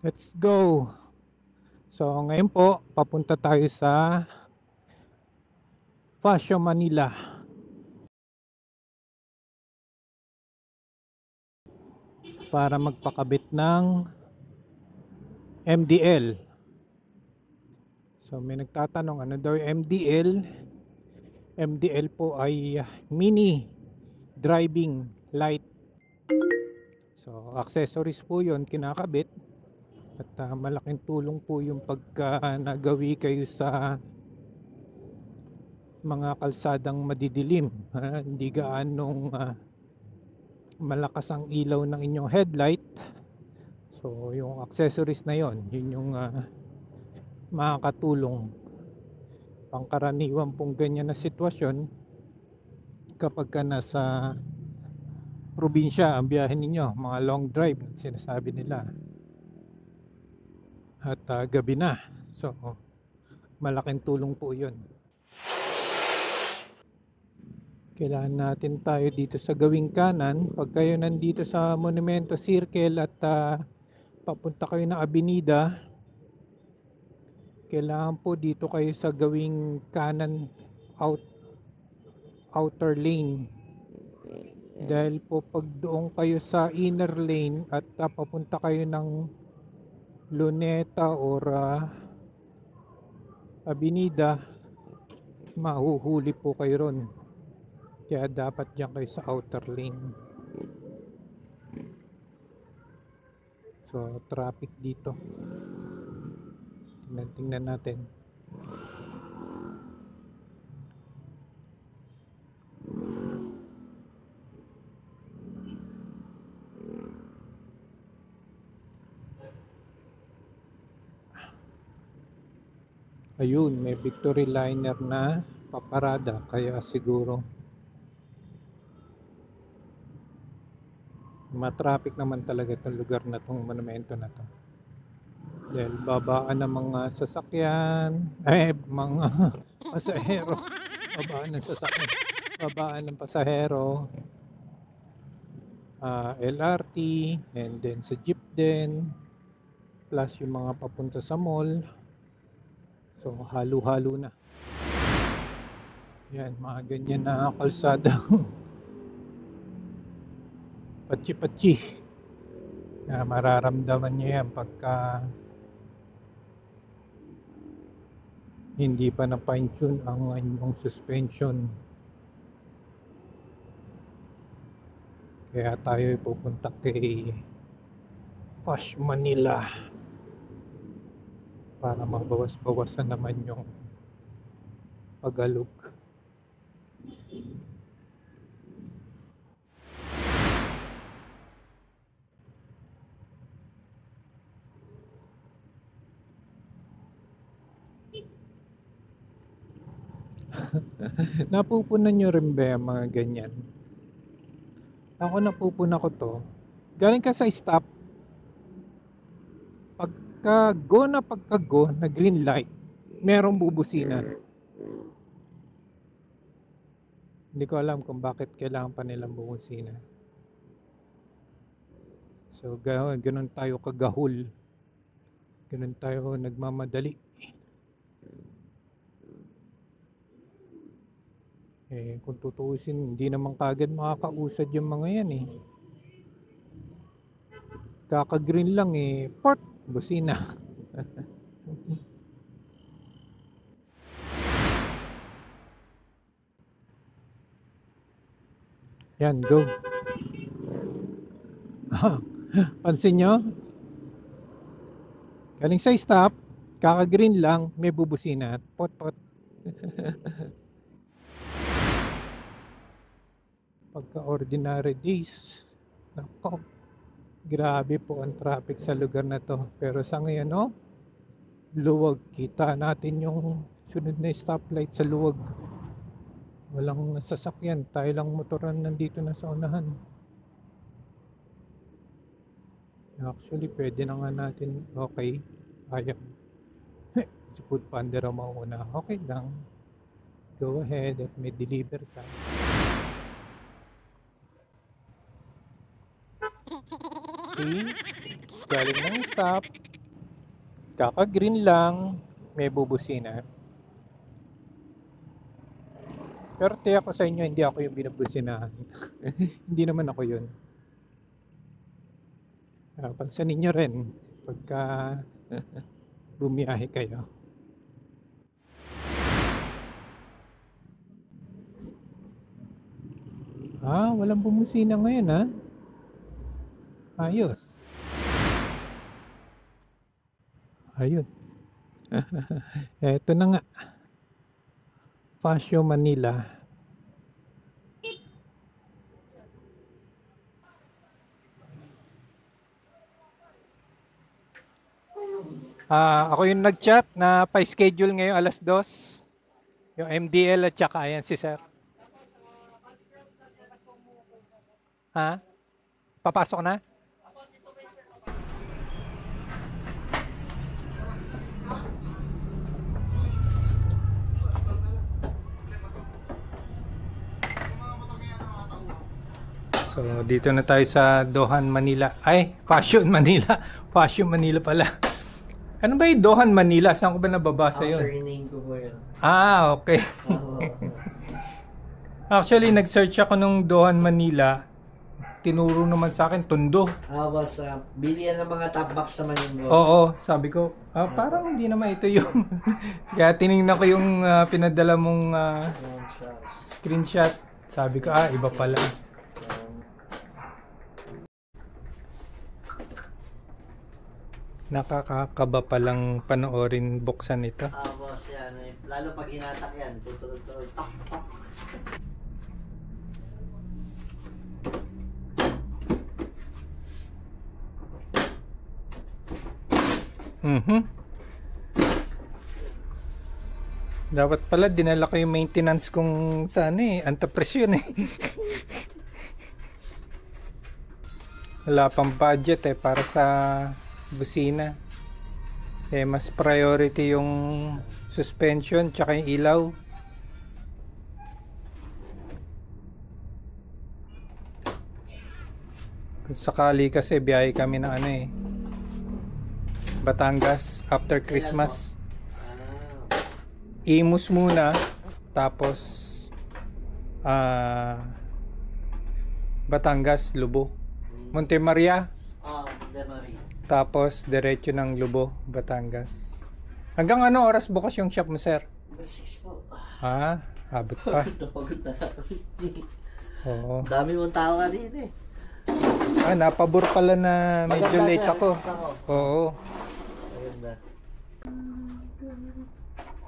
Let's go. So ngayon po, papunta tayo sa Fascio Manila para magpakabit ng MDL. So may nagtatanong ano daw yung MDL? MDL po ay mini driving light. So accessories po 'yon kinakabit at malaking tulong po yung pagka nagawi kayo sa mga kalsadang madidilim. Hindi gaanong malakas ang ilaw ng inyong headlight. So yung accessories na yon, yun yung makakatulong. Pangkaraniwan pong ganyan na sitwasyon kapag ka nasa probinsya ang biyahe ninyo, mga long drive sinasabi nila, at gabi na. So malaking tulong po yun. Kailangan natin tayo dito sa gawing kanan. Pag kayo nandito sa Monumento Circle at papunta kayo ng Avenida, kailangan po dito kayo sa gawing kanan outer lane. Dahil po pag doon kayo sa inner lane at papunta kayo ng Luneta or Avenida, mahuhuli po kayo ron. Kaya dapat dyan kayo sa outer lane. So traffic dito, tingnan natin. Ayun, may Victory Liner na paparada, kaya siguro matraffic naman talaga itong lugar na itong monumento na to. Dahil babaan ng mga sasakyan, mga pasahero, babaan ng pasahero, LRT, and then sa jeep din, plus yung mga papunta sa mall. So halo-halo na. Yan, mga ganyan na kalsada. Patsi-patsi. Mararamdaman nyo yan pagka hindi pa na fine tune ang inyong suspension. Kaya tayo pupunta kay Fascio Manila para mabawas-bawasan naman yung pagalog. Napupunan nyo rin ba yung mga ganyan? Ako napupuna ko to. Galing ka sa stop, pagka go na green light, merong bubusina. Hindi ko alam kung bakit kailangan pa nilang bubusina. So ganun tayo kagahol, ganun tayo nagmamadali. Kung tutuusin, hindi naman kagad makakausad yung mga yan kaka-green lang port, busina. Yan, go. Pansin nyo? Galing sa stop, kaka-green lang, may bubusina. Pot. Pagka ordinary days, nako, grabe po ang traffic sa lugar na to. Pero sa ngayon, luwag. Kita natin yung sunod na stoplight sa luwag. Walang sasakyan, tayo lang motoran nandito na sa unahan. Actually, pwede na nga natin, okay, ayaw. Si Foodpanda raw mauna. Okay lang. Go ahead at may deliver ka. See? Galing ng stop. Kaka-green lang, may bubusina. Pero tiyak ko sa inyo, hindi ako yung binubusinahan. Hindi naman ako yun. Pansinin nyo rin pagka bumiyahe kayo. Walang bumusina ngayon ha. Ayos. Ayun. Eto na nga. Paseo, Manila. Ako yung nag-chat na pa-schedule ngayon alas 2. Yung MDL at saka ayan si sir. Ha? Papasok na? So, dito na tayo sa Dohan, Manila. Ay, Passion, Manila. Passion, Manila pala. Ano ba yung Dohan, Manila? Saan ko ba nababasa yun? Surname ko po yun. Okay. Actually, nag-search ako nung Dohan, Manila. Tinuro naman sa akin, Tondo. Boss, bilihan ng mga top box naman yung boss. Oo, sabi ko, parang hindi naman ito yung... Kaya tinignan ko yung pinadala mong screenshot. Sabi ko, iba pala. Nakakakaba palang panoorin buksan ito. Boss, yan. Lalo pag hinatak yan, tutulog-tulog. Dapat pala dinala ko yung maintenance kung saan antapresyon Wala pang budget para sa busina. Mas priority yung suspension tsaka yung ilaw. Kung sakali kasi biyahe kami ng Batangas after Christmas. Imus muna, tapos Batangas, Lubo. Monte Maria. Monte Maria. Tapos diretso ng Lubo, Batangas. Hanggang ano oras bukas yung shop mo, sir? 6 po. Abot pa. Pagod na. Oo. Dami mong tao ka din Napabor pala na medyo Maganda, late sir. ako. Oo. Maganda.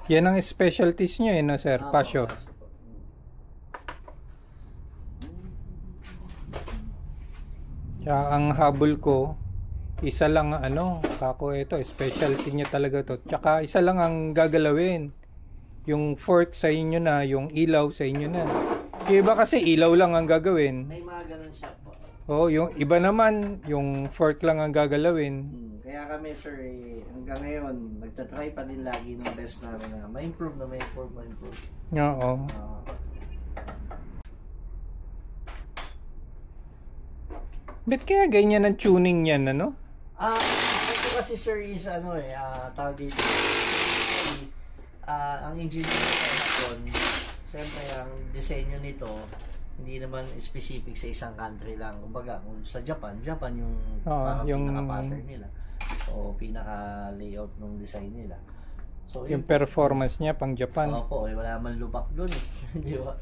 Yan ang specialties nyo no, sir? Pasyo. Tsaka ang habol ko, isa lang kako ito, specialty niya talaga to. Tsaka isa lang ang gagalawin. Yung fork sa inyo na, yung ilaw sa inyo na. Yung iba kasi ilaw lang ang gagawin. May mga ganun siya po. Yung iba naman, yung fork lang ang gagalawin. Kaya kami sir, hanggang ngayon, nagtatry pa din lagi ng best namin na ma-improve. Oo. Bet kaya ganyan ang tuning niyan, ano? Ito kasi sir is tawag dito. Ang engineer ko siyempre ang disenyo nito, hindi naman specific sa isang country lang. Kumbaga, kung sa Japan yung pinaka-pattern nila. O pinaka-layout ng design nila. So, yung performance niya pang Japan. Opo, wala man lubak doon Di ba?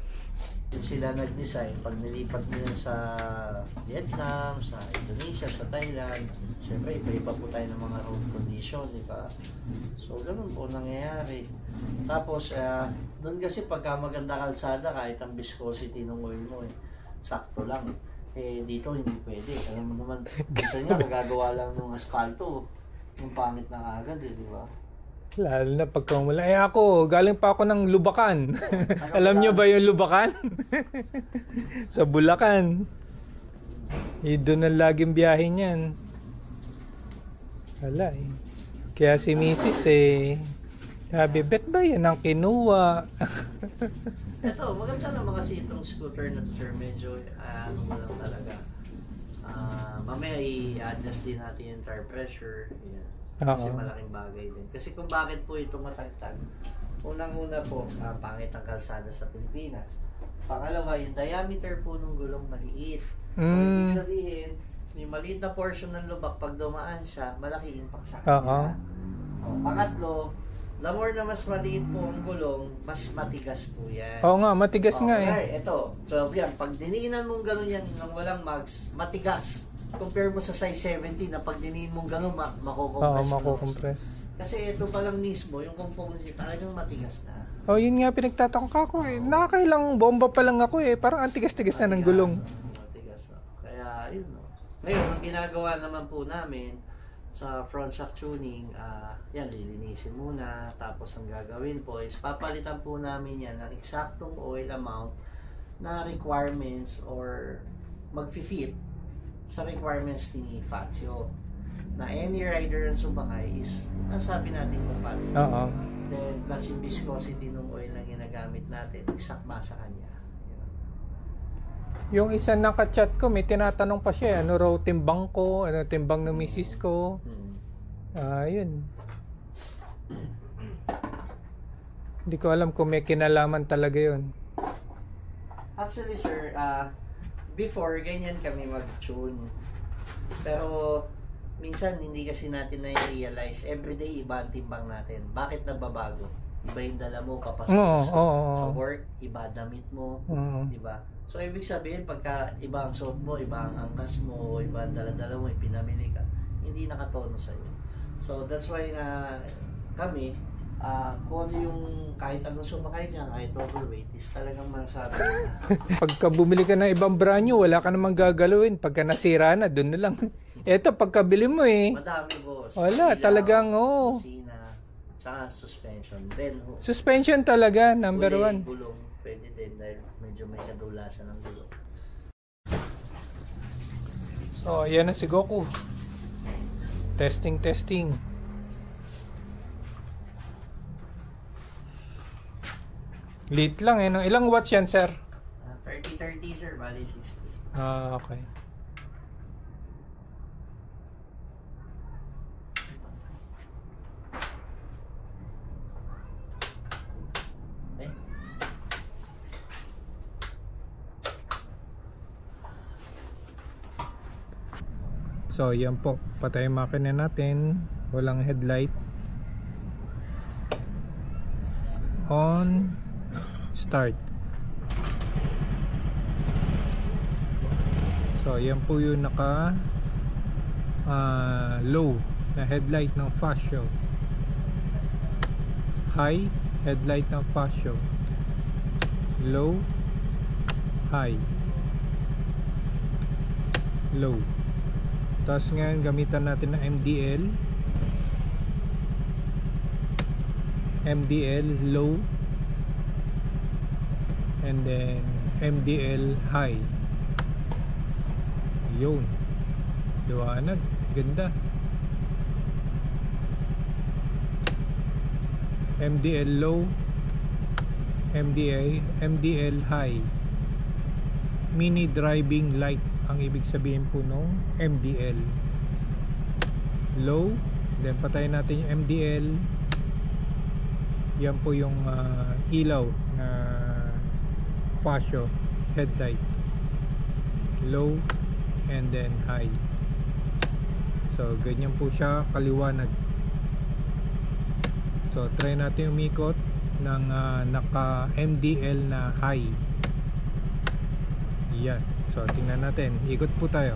Yun sila nag-design. Pag nilipat nila sa Vietnam, sa Indonesia, sa Thailand, syempre iba-iba po tayo ng mga road condition, di ba? So, ganun po nangyayari. Tapos, doon kasi pagka maganda kalsada, kahit ang viscosity ng oil mo, sakto lang. Dito hindi pwede. Alam mo naman, minsan nga nagagawa lang ng asfalto, yung pangit na agad di ba? Lalo na pagka wala. Ako, galing pa ako ng Lubacan. Alam nyo ba yung Lubacan? Sa Bulacan. Doon ang laging biyahe niyan. Wala Kaya si Mrs. sabi, bet ba yan ang kinuha? Ito, maganda naman kasi itong scooter na to sir. Medyo, mo lang talaga. Mamaya i-adjust din natin yung tire pressure. Yan. Kasi Oo. malaking bagay din. Kasi kung bakit po ito matagtag, unang-una po, pangit ang kalsada sa Pilipinas. Pangalawa, yung diameter po ng gulong maliit. So, ibig sabihin, yung maliit na portion ng lubak, pag dumaan siya, malaki impact sa Oo. kanya. Pangatlo, the more na mas maliit po ang gulong, mas matigas po yan. Oo nga, matigas nga eh. Okay, ito, 12 yan. Pag diniinan mong gano'n yan ng walang mags, matigas. Compare mo sa size 17 na pag diniin mong gano'n, Oo, makukompress mo. makukompress. Kasi ito pa lang mismo, yung components niya talagang matigas na. Oh, yun nga pinagtataka ko eh. Nakakailang bomba pa lang ako eh. Parang antigas-tigas na ng gulong. Matigas. Kaya, yun. No. Ngayon, ang ginagawa naman po namin sa front shock tuning, yan, lilinisin muna. Tapos, ang gagawin po is papalitan po namin yan ng eksaktong oil amount na requirements or mag-fit sa requirements ni Fazio. Na any rider ang sumakay is, nasabi natin kung paano. Oo. Then, plus yung viscosity ng oil na ginagamit natin, eksakma sa kanya. Yung isa naka-chat ko, may tinatanong pa siya, ano raw timbang ko, ano timbang ng misis ko. Yun. Hindi ko alam kung may kinalaman talaga yun. Actually, sir, before, ganyan kami mag-tune. Pero, minsan, hindi kasi natin na-realize. Everyday, iba ang timbang natin. Bakit nagbabago? Iba yung dala mo, papasok sa work, iba damit mo, diba? So, ibig sabihin, pagka iba ang suot mo, iba ang angkas mo, iba ang dala-dala mo, pinamili ka, hindi nakatono sa'yo. So, that's why kami, kung ano yung kahit anong sumakay dyan, kahit overweight, is talagang masabi na. Pagka bumili ka ng ibang brand new, wala ka namang gagalawin. Pagka nasira na, dun na lang. Eto, pagkabili mo eh. Madami, boss. Wala, Ilaw, talagang, kusina, tsaka suspension. Then, suspension talaga, number one. Gulong, pwede din dahil medyo may kadulasan ng gulong. So, ayan na si Goku. Testing. Late lang eh. No? Ilang watts yan, sir? 30-30, sir. Bali 60. Okay. Eh? So, yan po. Patay yung makina natin. Walang headlight. On. Start. So, yan po yung naka low na headlight ng fast show. High, headlight ng fast show. Low, high. Low. Tapos ngayon gamitan natin ng MDL low, and then MDL high. Yun, liwanag, ganda. MDL low, MDL high. Mini driving light ang ibig sabihin po nung MDL. Low, then patayin natin yung MDL. Yan po yung ilaw na fascio headlight. Low and then high. So ganyan po siya kaliwanag. So try natin umikot ng naka MDL na high. Yan. So tingnan natin. Ikot po tayo.